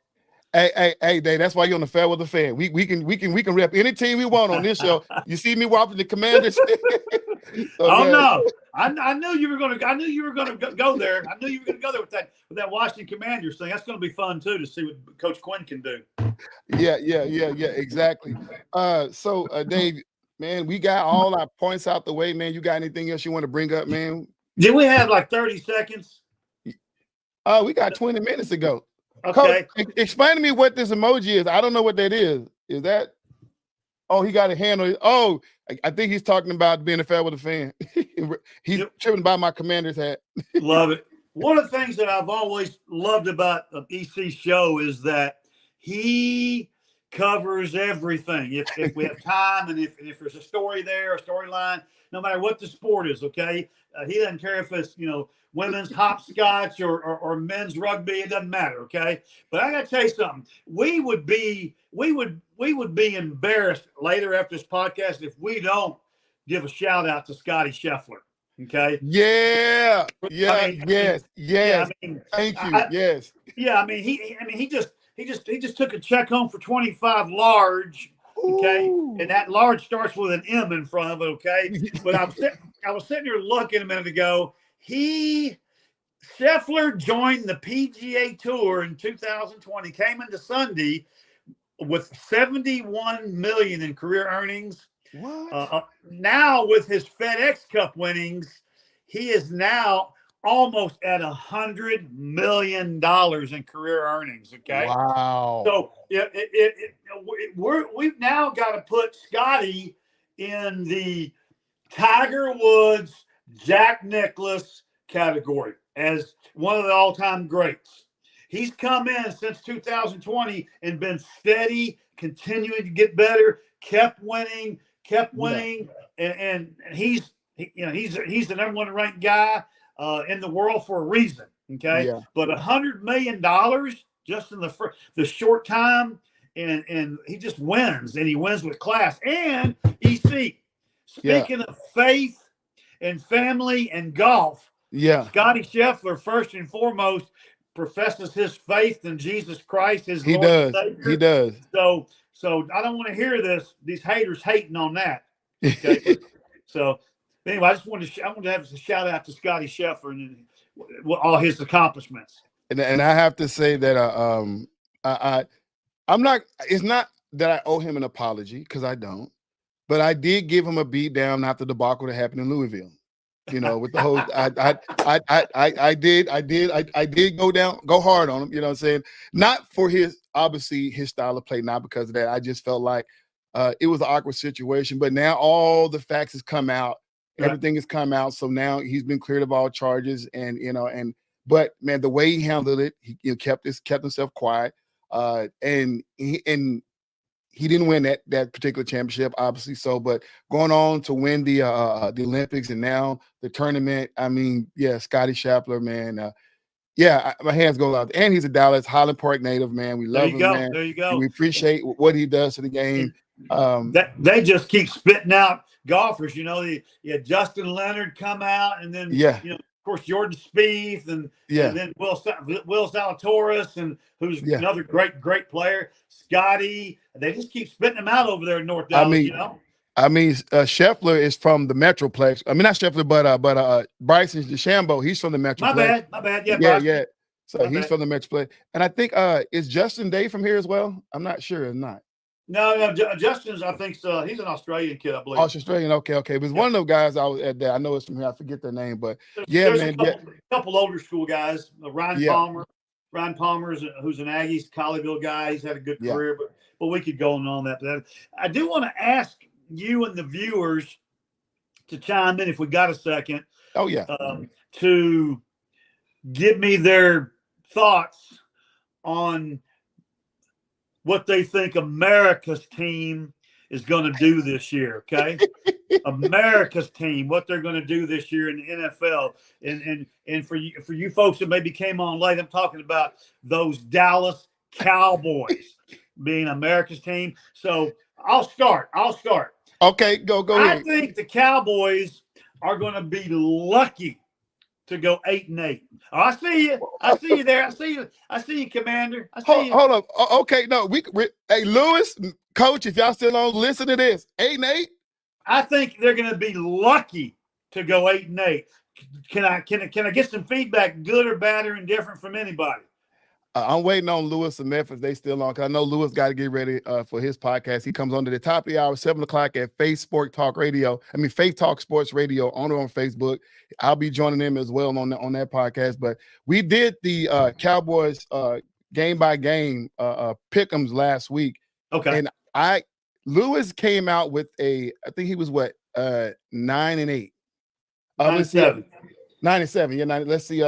Hey, Dave, that's why you're on the FairWeather Fan. We can rep any team we want on this show. You see me watching the Commanders. No. I knew you were going to go there. I knew you were going to go there with that Washington Commanders thing. That's going to be fun too to see what Coach Quinn can do. Yeah, exactly. So Dave, man, we got all our points out the way, man. You got anything else you want to bring up, man? Did we have like 30 seconds? We got 20 minutes to go. Okay. Coach, explain to me what this emoji is. I don't know what that is. Is that? Oh, he got a hand on it. Oh, I think he's talking about being a FairWeather fan. He's tripping by my Commander's hat. Love it. One of the things that I've always loved about EC's show is that he covers everything. If we have time and if there's a story there, a storyline, no matter what the sport is, okay? He doesn't care if it's, women's hopscotch or men's rugby. It doesn't matter, okay? But I got to tell you something. We would be embarrassed later after this podcast if we don't give a shout out to Scotty Scheffler, okay? Yeah. Yes. Thank you. Yes. Yeah. I mean, he just took a check home for 25 large. Okay, ooh. And that large starts with an M in front of it. Okay, but I was sitting here looking a minute ago. Scheffler joined the PGA Tour in 2020. Came into Sunday with $71 million in career earnings. What? Now with his FedEx Cup winnings, he is now almost at $100 million in career earnings. Okay. Wow. So we've now got to put Scotty in the Tiger Woods, Jack Nicklaus category as one of the all-time greats. He's come in since 2020 and been steady, continuing to get better, kept winning, and he's the number one ranked guy in the world for a reason. Okay, but $100 million just in the short time and he just wins, and he wins with class. And EC, speaking of faith and family and golf, Scotty Scheffler, first and foremost, professes his faith in Jesus Christ, his Lord and Savior. He does. So I don't want to hear these haters hating on that. Okay. So anyway, I wanted to have a shout out to Scotty Scheffler and all his accomplishments. And I have to say that I'm not. It's not that I owe him an apology, because I don't. But I did give him a beat down after the debacle that happened in Louisville. You know, with the whole, I did go hard on him. You know what I'm saying? Not for his style of play, not because of that. I just felt like it was an awkward situation. But now all the facts has come out. Everything has come out. So now he's been cleared of all charges, but man, the way he handled it, he kept himself quiet. And he didn't win that particular championship, obviously. So, but going on to win the Olympics and now the tournament, I mean, Scotty Scheffler, man. My hands go out. And he's a Dallas Highland Park native, man. We love him, man. There you go. And we appreciate what he does to the game. They just keep spitting out golfers. You know, Justin Leonard come out, and then of course Jordan Spieth, and then Will Zalatoris, and who's another great player. Scotty. They just keep spitting them out over there in North Dallas. Scheffler is from the Metroplex. I mean, not Scheffler, but Bryson DeChambeau. He's from the Metroplex. My bad. Yeah. So he's from the Metroplex, and I think is Justin Day from here as well. I'm not sure or not. No, Justin's, I think so. He's an Australian kid, I believe. Australian, okay. It was one of those guys I was at there. I know it's from here. I forget their name, but there's a couple older school guys. Ryan Palmer, who's an Aggies, Colleyville guy. He's had a good career, but we could go on that. But I do want to ask you and the viewers to chime in if we got a second. Oh yeah. To give me their thoughts on what they think America's team is going to do this year, okay? America's team, what they're going to do this year in the NFL. And for you folks that maybe came on late, I'm talking about those Dallas Cowboys being America's team. So I'll start. Okay, go ahead. I think the Cowboys are going to be lucky to go 8-8. Oh, I see you there. I see you, Commander. Hold up. Okay, no, hey, Lewis, Coach, if y'all still on, listen to this. 8-8. I think they're going to be lucky to go 8-8. Can I get some feedback, good or bad or indifferent, from anybody? I'm waiting on Lewis and Memphis. They still on, because I know Lewis got to get ready for his podcast. He comes on to the top of the hour, 7:00 at Faith Talk Sports Radio on Facebook. I'll be joining them as well on that podcast. But we did the Cowboys game by game pick'ems last week. Okay. And Lewis came out with I think he was 9-8. 9-7. 9-7. Yeah, let's see.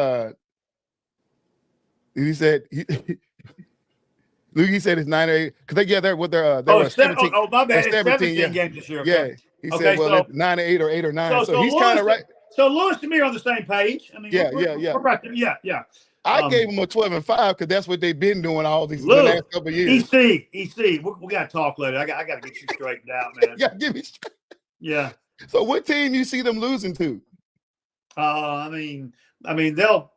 He said Luke, he said it's 9-8 because they're with their 17. Oh, my bad. It's 17 yeah. games this year. Okay. Yeah. He said, well, it's 9-8 or 8 or 9. So he's kind of right. So Lewis and me are on the same page. I mean, we're right there. Yeah. I gave him a 12-5 because that's what they've been doing all these last couple of years. EC, we got to talk later. I got to get you straightened out, man. Give me straight. Yeah. So what team you see them losing to? I mean, they'll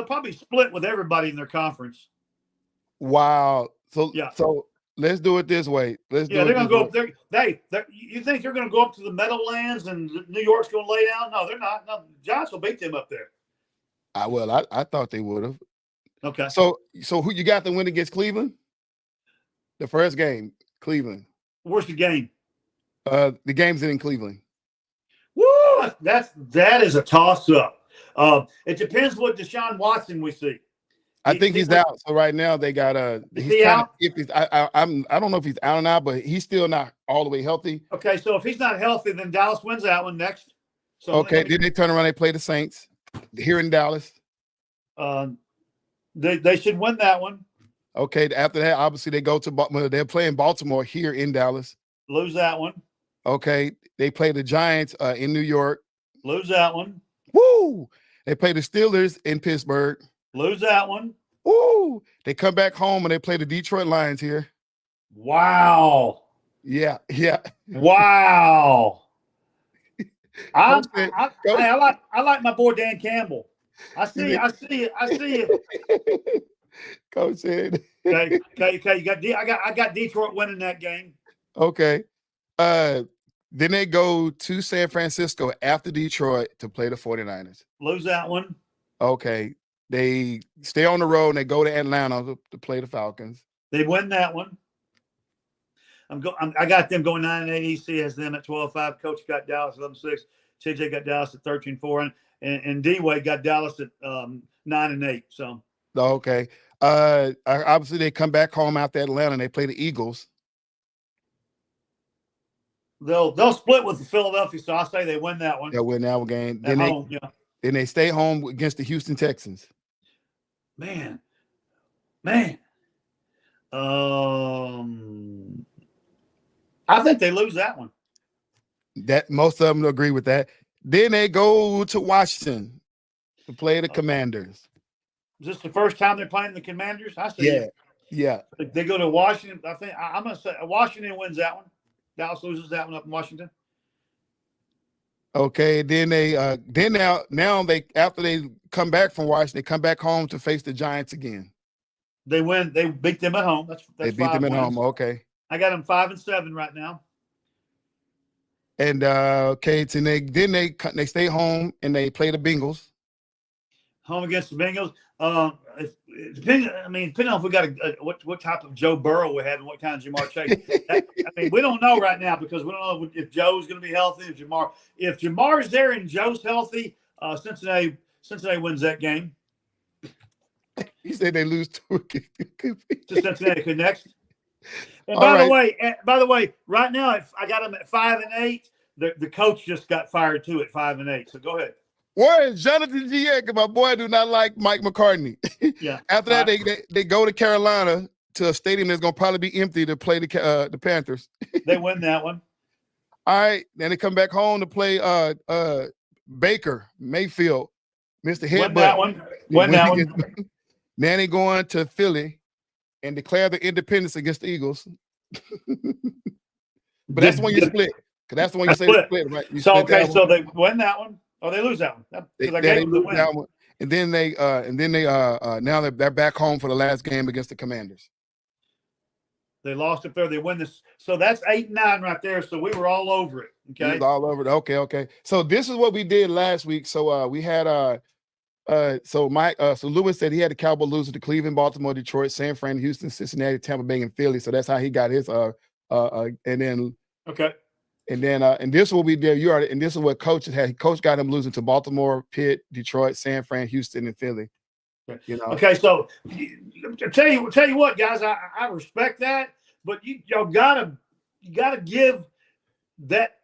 probably split with everybody in their conference. Wow. So let's do it this way. They're going to go up there. You think they're going to go up to the Meadowlands and New York's going to lay down? No, they're not. No, Giants will beat them up there. I thought they would have. Okay. So who you got to win against Cleveland? The first game, Cleveland. Where's the game? The game's in Cleveland. Woo! That is a toss-up. It depends what Deshaun Watson we see. I think he's out. So right now they got is he out? I don't know if he's out or not, but he's still not all the way healthy. Okay, so if he's not healthy, then Dallas wins that one next. So then they turn around. They play the Saints here in Dallas. They should win that one. Okay. After that, obviously they go to they're playing Baltimore here in Dallas. Lose that one. Okay. They play the Giants in New York. Lose that one. Woo! They play the Steelers in Pittsburgh. Lose that one. Ooh, they come back home and they play the Detroit Lions here. Wow. Yeah. Wow. I Coach, like my boy Dan Campbell. I see it. Coach said. Okay. I got Detroit winning that game. Okay. Then they go to San Francisco after Detroit to play the 49ers. Lose that one. Okay. They stay on the road and they go to Atlanta to play the Falcons. They win that one. I got them going 9-8. EC has them at 12-5. Coach got Dallas at 11-6. TJ got Dallas at 13-4, and D-Wade got Dallas at 9-8. So okay. Obviously they come back home out to Atlanta and they play the Eagles. They'll split with the Philadelphia, so I say they win that one. They'll win that one game. Then they stay home against the Houston Texans. Man. I think they lose that one. That most of them agree with that. Then they go to Washington to play the Commanders. Is this the first time they're playing the Commanders? I see. Yeah. They go to Washington. I think I'm going to say Washington wins that one. Dallas loses that one up in Washington. Okay. Then they now they after they come back from Washington, they come back home to face the Giants again. They win. They beat them at home. They beat them at home. Okay. I got them 5-7 right now. And okay, so they stay home and they play the Bengals. Home against the Bengals. Depending on if we got what type of Joe Burrow we have and what kind of Jamar Chase. We don't know right now because we don't know if Joe's going to be healthy. If Jamar's there and Joe's healthy, Cincinnati wins that game. You said they lose to Cincinnati next. And by the way, right now I got them at 5-8. The coach just got fired too at 5-8. So go ahead. Where is Jonathan G. My boy do not like Mike McCartney. Yeah. After that, they go to Carolina to a stadium that's going to probably be empty to play the Panthers. They win that one. All right. Then they come back home to play Baker Mayfield, Mr. Headbutt. Win that one. Then they go on to Philly and declare their independence against the Eagles. But that's when you split. Because that's the one you say split, right? So they win that one. Oh, they lose that one. They lose that one. And then now they're back home for the last game against the Commanders. They lost up there. They win this. So that's 8-9 right there. So we were all over it. Okay. All over it. Okay. So this is what we did last week. So we had so Lewis said he had the Cowboys losing to Cleveland, Baltimore, Detroit, San Fran, Houston, Cincinnati, Tampa Bay, and Philly. So that's how he got his and then okay. And this is what we did. And this is what Coach had. Coach got him losing to Baltimore, Pitt, Detroit, San Fran, Houston, and Philly. You know. Okay, so tell you what, guys, I respect that, but y'all gotta give that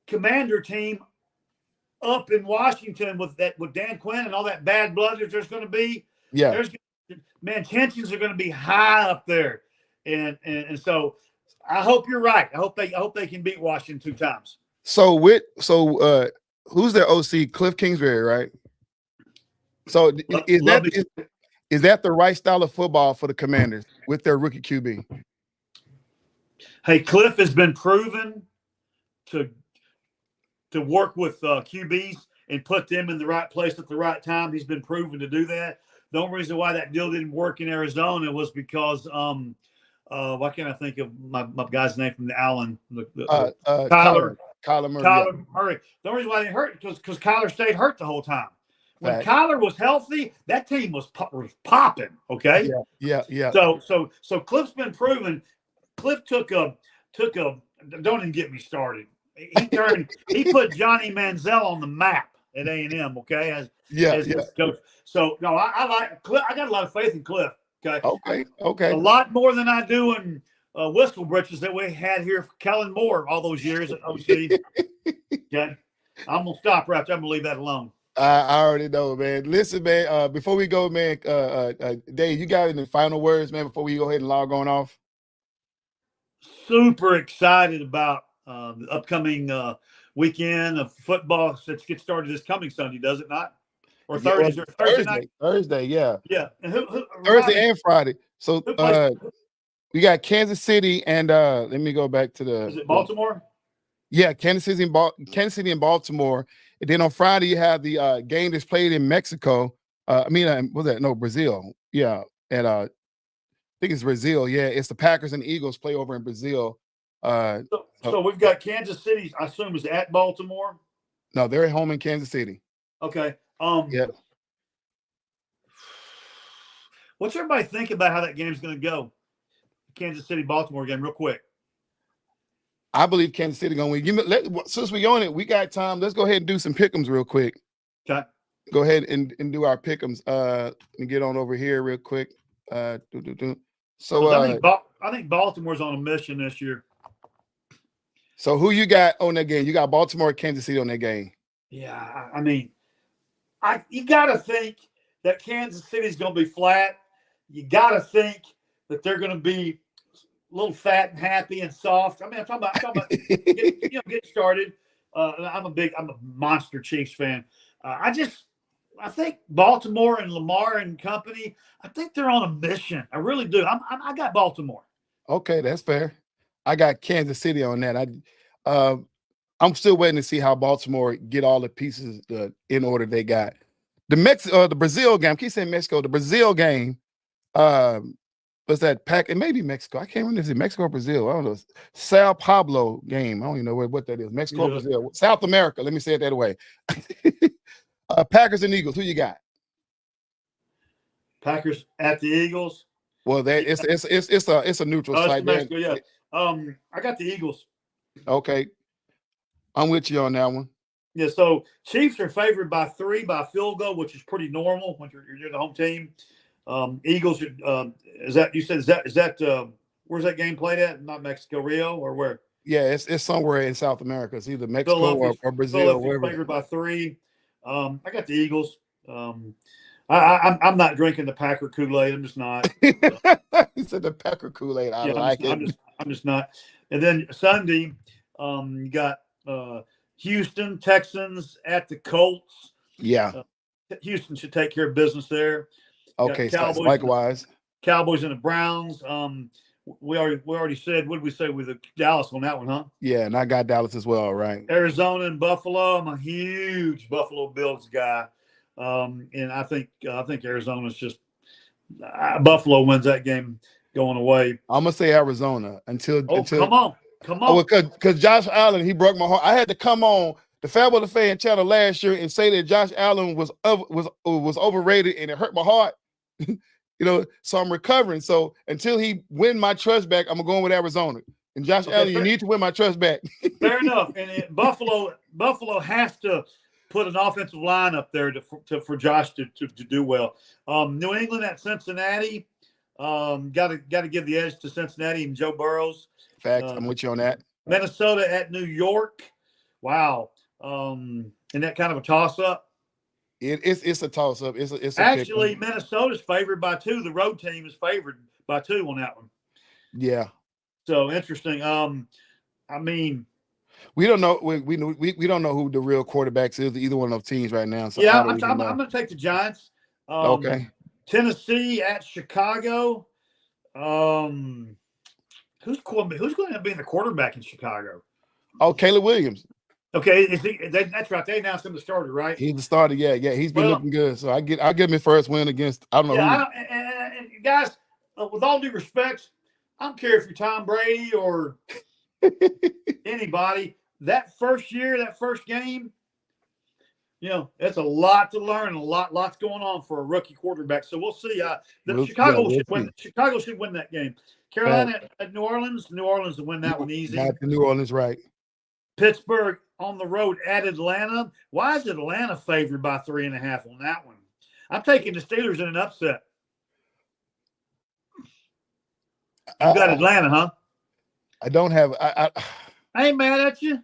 Commander team up in Washington with Dan Quinn and all that bad blood that there's going to be. Yeah, tensions are going to be high up there, and so. I hope you're right. I hope they can beat Washington 2 times. So who's their OC? Cliff Kingsbury, right? So is that the right style of football for the Commanders with their rookie QB? Hey, Cliff has been proven to work with QBs and put them in the right place at the right time. He's been proven to do that. The only reason why that deal didn't work in Arizona was because why can't I think of my guy's name from the Allen? Kyler Murray. Murray. The only reason why they hurt because Kyler stayed hurt the whole time. When Kyler was healthy, that team was popping. Okay. Yeah. So Cliff's been proven. Cliff took a. Don't even get me started. He put Johnny Manziel on the map at A&M. Okay. As coach. So no, I like Cliff. I got a lot of faith in Cliff. Okay. A lot more than I do in whistle britches that we had here for Kellen Moore all those years at OC. Okay. I'm going to stop right there. I'm going to leave that alone. I already know, man. Listen, man, before we go, man, Dave, you got any final words, man, before we go ahead and log on off? Super excited about the upcoming weekend of football that gets started this coming Sunday, does it not? or Thursday? Thursday night? Thursday, yeah. Yeah. And Thursday and Friday. So we got Kansas City and let me go back to the. Is it Baltimore? Yeah, Kansas City and Baltimore. And then on Friday you have the game that's played in Mexico. Brazil. Yeah, and I think it's Brazil. Yeah, it's the Packers and Eagles play over in Brazil. So we've got Kansas City. I assume is at Baltimore. No, they're at home in Kansas City. Okay. Yeah. What's everybody think about how that game's going to go? Kansas City Baltimore game, real quick. I believe Kansas City going to win. Since we on it, we got time. Let's go ahead and do some pick'ems real quick. Okay. Go ahead and do our pick'ems. And get on over here real quick. So I think Baltimore's on a mission this year. So who you got on that game? You got Baltimore or Kansas City on that game? Yeah, I mean, you got to think that Kansas City's going to be flat. You got to think that they're going to be a little fat and happy and soft. I mean, I'm talking about get started. I'm a monster Chiefs fan. I think Baltimore and Lamar and company, I think they're on a mission. I really do. I got Baltimore. Okay, that's fair. I got Kansas City on that. I'm still waiting to see how Baltimore get all the pieces in order they got. The Brazil game. I keep saying Mexico. The Brazil game. Was that pack? It may be Mexico. I can't remember if it's Mexico or Brazil. I don't know. Sao Paulo game. I don't even know what that is. Mexico or Brazil. South America. Let me say it that way. Packers and Eagles. Who you got? Packers at the Eagles. Well, it's a neutral site. Mexico, yeah. I got the Eagles. Okay. I'm with you on that one. Yeah, so Chiefs are favored by 3 by field goal, which is pretty normal when you're the home team. Eagles, is that where's that game played at? Not Mexico, Rio, or where? Yeah, it's somewhere in South America. It's either Mexico or Brazil. Favored by 3. I got the Eagles. I'm not drinking the Packer Kool-Aid. I'm just not. He said the Packer Kool-Aid. I'm just not. And then Sunday, you got Houston Texans at the Colts. Yeah. Houston should take care of business there. Okay, Cowboys, likewise. Cowboys and the Browns. We already said, what did we say with the Dallas on that one, huh? Yeah, and I got Dallas as well, right? Arizona and Buffalo. I'm a huge Buffalo Bills guy. And I think Arizona's just Buffalo wins that game going away. I'm gonna say Arizona until come on. Oh, because Josh Allen, he broke my heart. I had to come on the FairWeather Fan channel last year and say that Josh Allen was overrated, and it hurt my heart. So I'm recovering. So until he win my trust back, I'm going with Arizona. And Josh Allen, you need to win my trust back. Fair enough. And Buffalo has to put an offensive line up there for Josh to do well. New England at Cincinnati. Got to give the edge to Cincinnati and Joe Burrows. Facts. I'm with you on that. Minnesota at New York. Wow. Isn't that kind of a toss-up? It's a toss-up. It's actually Minnesota's favored by 2. The road team is favored by 2 on that one. Yeah. So interesting. I mean, we don't know. We don't know who the real quarterbacks is. Either one of those teams right now. So yeah, I'm going to take the Giants. Okay. Tennessee at Chicago. Who's going to be the quarterback in Chicago? Oh, Caleb Williams. Okay, that's right. They announced him the starter, right? He's the starter. Yeah. He's been looking good. So I'll give him his first win against. I don't know. Yeah, and guys, with all due respect, I don't care if you're Tom Brady or anybody. That first year, that first game, it's a lot to learn and lots going on for a rookie quarterback. So we'll see. Chicago should win that game. Carolina at New Orleans. New Orleans to win that one easy. Got the New Orleans right. Pittsburgh on the road at Atlanta. Why is Atlanta favored by 3.5 on that one? I'm taking the Steelers in an upset. You got Atlanta, huh? I don't have. I ain't mad at you.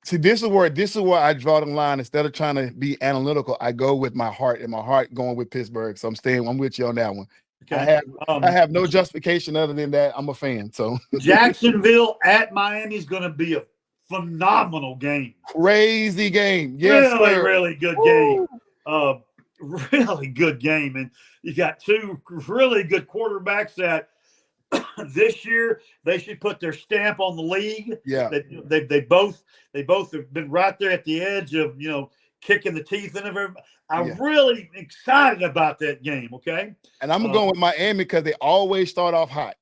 See, this is where I draw the line. Instead of trying to be analytical, I go with my heart, and my heart going with Pittsburgh. So I'm with you on that one. Okay. I have no justification other than that I'm a fan. So Jacksonville at Miami is going to be a phenomenal game. Crazy game. Yes, really, sir. really good game. Really good game. And you got two really good quarterbacks that this year they should put their stamp on the league. Yeah. They both have been right there at the edge of, kicking the teeth in everybody. I'm really excited about that game. Okay. And I'm going with Miami because they always start off hot.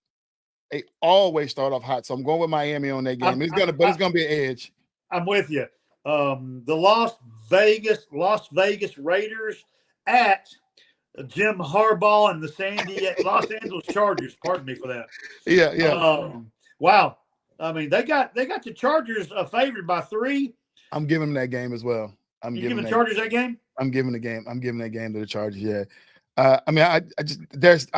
They always start off hot. So I'm going with Miami on that game. It's gonna be an edge. I'm with you. The Las Vegas Raiders at Jim Harbaugh and the Los Angeles Chargers. Pardon me for that. Yeah. Wow. I mean, they got the Chargers favored by 3. I'm giving them that game as well. You giving the Chargers that game? I'm giving that game to the Chargers. Yeah. I mean, I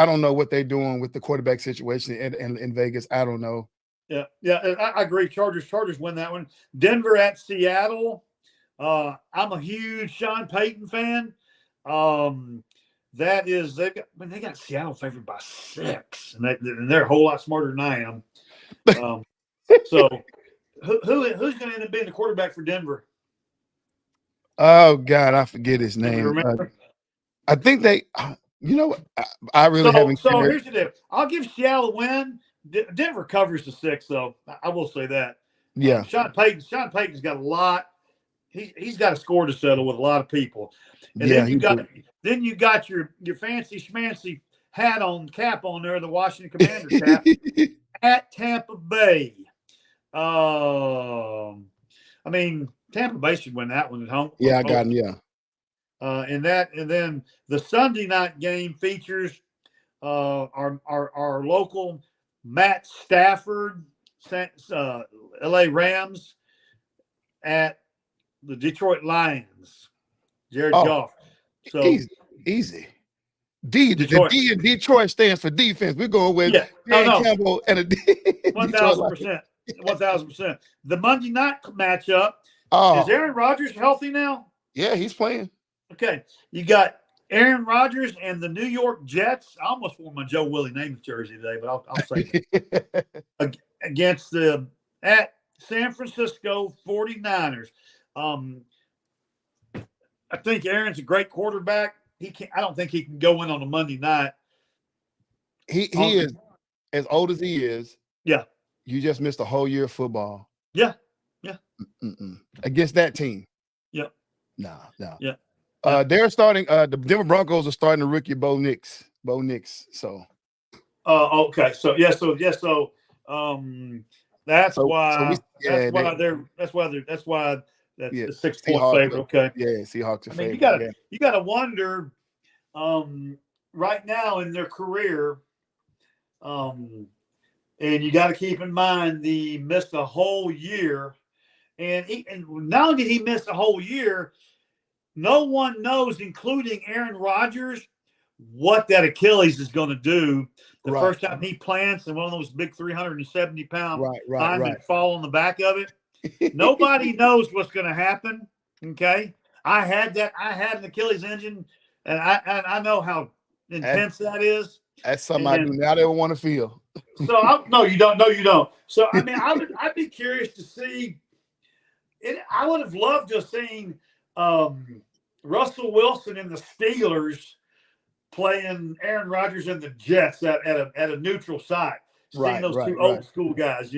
don't know what they're doing with the quarterback situation in Vegas. I don't know. Yeah, I agree. Chargers win that one. Denver at Seattle. I'm a huge Sean Payton fan. They got Seattle favored by 6, and they're a whole lot smarter than I am. So who's going to end up being the quarterback for Denver? Oh God, I forget his name. Remember? I think they. I really haven't. So here's the deal. I'll give Seattle a win. Denver covers the 6, though. I will say that. Yeah. Sean Payton's got a lot. He's got a score to settle with a lot of people. And then you got your fancy schmancy cap on there, the Washington Commanders cap at Tampa Bay. I mean, Tampa Bay should win that one at home. Yeah, I got him. Yeah. And then the Sunday night game features our local Matt Stafford, LA Rams at the Detroit Lions. Jared Goff. So easy. The D in Detroit stands for defense. We're going with Dan Campbell and a D. 1,000%. 1,000%. The Monday night matchup. Is Aaron Rodgers healthy now? Yeah, he's playing. Okay. You got Aaron Rodgers and the New York Jets. I almost wore my Joe Willie Namath jersey today, but I'll say it. Against at San Francisco 49ers. I think Aaron's a great quarterback. I don't think he can go in on a Monday night. He is as old as he is. Yeah. You just missed a whole year of football. Yeah. Against that team. Yeah. No. Yeah. They're starting. The Denver Broncos are starting the rookie Bo Nix. So. Okay. So that's why the 6-point favorite. Okay. Yeah, Seahawks are favorite. You gotta wonder right now in their career, and you got to keep in mind he missed a whole year, and not only did he miss a whole year, no one knows, including Aaron Rodgers, what that Achilles is going to do the first time he plants and one of those big 370-pound linemen fall on the back of it. Nobody knows what's going to happen. Okay, I had an Achilles engine, and I know how intense that is. That's something I do not ever want to feel. So no, you don't. No, you don't. So I mean, I'd be curious to see it. I would have loved to have seen Russell Wilson and the Steelers playing Aaron Rodgers and the Jets at a neutral site. Seeing those two old school guys,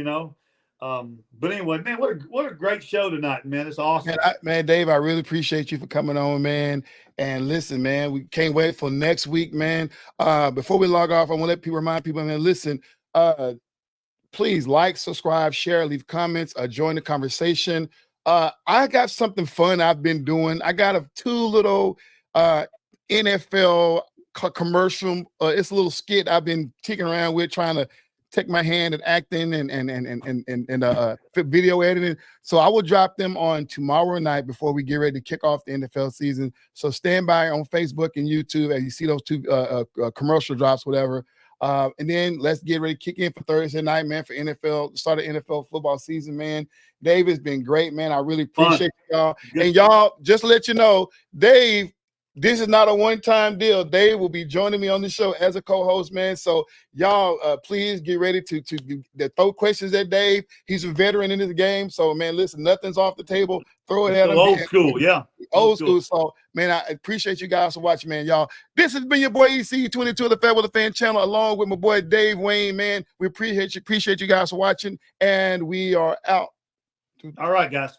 But anyway, man, what a great show tonight, man. It's awesome. Man, Dave, I really appreciate you for coming on, man. And listen, man, we can't wait for next week, man. Before we log off, I want to remind people, man, listen, please like, subscribe, share, leave comments, join the conversation. I got something fun I've been doing. I got two little NFL commercial. It's a little skit I've been ticking around with, trying to take my hand at acting and video editing. So I will drop them on tomorrow night before we get ready to kick off the NFL season. So stand by on Facebook and YouTube as you see those two commercial drops, whatever. And then let's get ready to kick in for Thursday night, man, for start of NFL football season, man. Dave, has been great, man. I really appreciate y'all. And y'all, just to let you know, Dave, This is not a one-time deal. Dave will be joining me on the show as a co-host, man. So y'all, please get ready to throw questions at Dave. He's a veteran in this game. So, man, listen, nothing's off the table. Throw it at him. Old school, yeah. Old school. So, man, I appreciate you guys for watching, man. Y'all, this has been your boy EC22 of the FairWeather Fan channel, along with my boy Dave Wayne, man. We appreciate you guys for watching, and we are out. All right, guys.